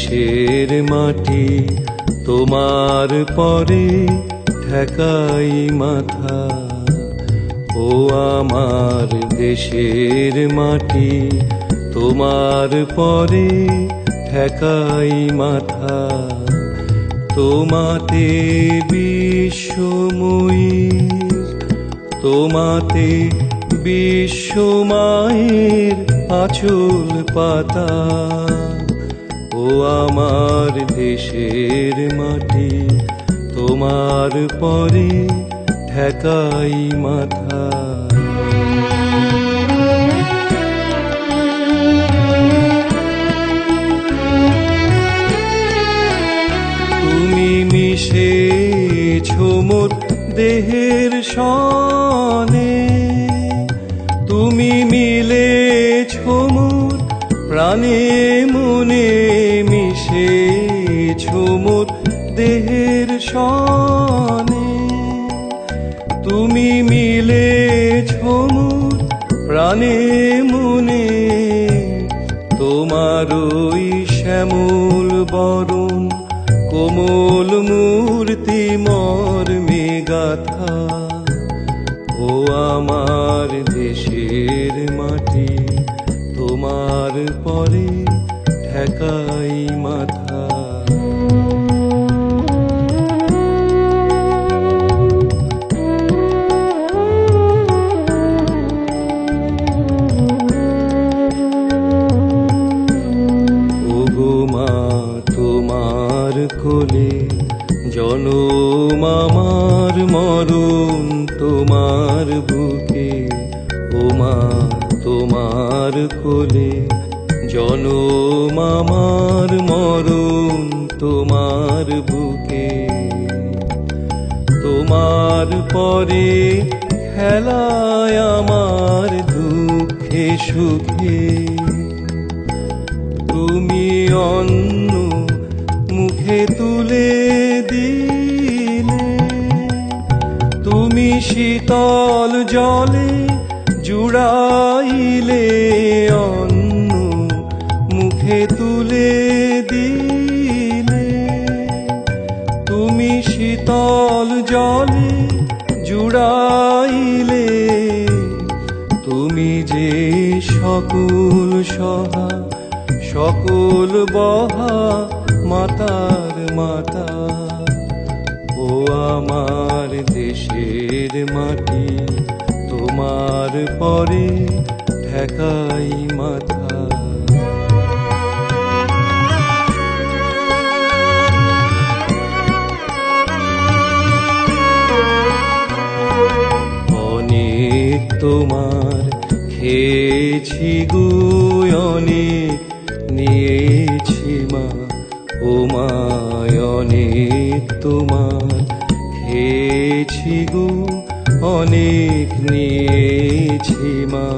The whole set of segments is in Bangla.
দেশের মাটি তোমার পরে ঠেকাই মাথা। ও আমার দেশের মাটি তোমার পরে ঠেকাই মাথা। তোমাতে বিশ্বময়ী, তোমাতে বিশ্বমায়ের আঁচল পাতা। ও আমার দেশের মাটি তোমার পরে ঠেকাই মাথা। তুমি মিশেছো মোর দেহের সনে, তুমি মিলেছো মোর প্রাণে মনে। মিশেছো মোর দেহের সনে, তুমি মিলেছো মোর প্রাণে মনে। তোমার ওই শ্যামল বরণ কোমল মূর্তি মর্মে গাথা। ও আমার দেশের মাটি তোমার পরে ঠেকাই মাথা। ওগো মা তোমার কোলে জনম আমার, মরণ তোমার বুকে। ও মা তোমার কোলে জনম আমার, মরণ তোমার বুকে। তোমার পরে খেলায় আমার দুঃখে সুখে। তুমি অন্ন মুখে তুলে দিলে, তুমি শীতল জলে জুড়াইলে। অন্ন মুখে তুলে দিলে, তুমি শীতল জলে জুড়াইলে। তুমি যে সকল সহা সকল বহা মাতার মাতা। ও আমার দেশের মাটি তোমার পরে ঠেকাই মাথা। অনেক তোমার খেয়েছি গো, অনেক নিয়েছি মা। ও মা অনেক তোমার খেয়েছি গো, অনেক নিয়েছি মা।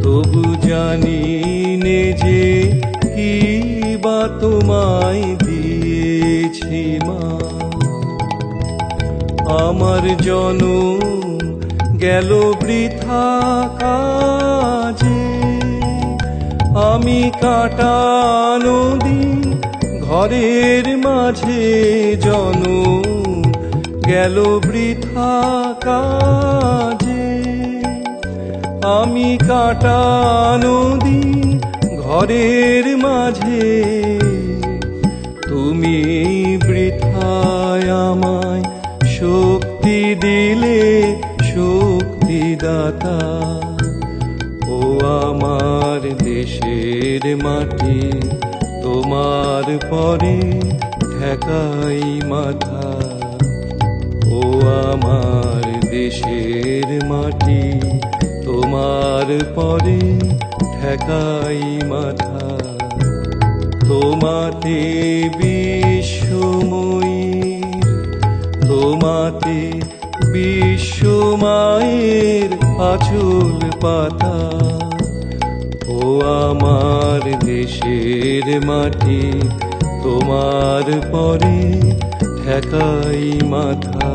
তবু জানি নে যে কি বা তোমায় দিয়েছি মা। আমার জনম গেল বৃথা কাজে, আমি কাটানো দিন ঘরের মাঝে। জনম গেল বৃথা কাজে, আমি কাটানো দিন ঘরের মাঝে। তুমি বৃথায় আমায় শক্তি দিলে, শক্তিদাতা। ও আমার দেশের মাটি তোমার পরে ঠেকাই মাথা। ও আমার দেশের মাটি তোমার পরে ঠেকাই মাথা। তোমাতে বিশ্বময়ী, তোমাতে বিশ্বমায়ের আঁচল পাতা। ও আমার দেশের মাটি তোমার পরে ঠেকাই মাথা।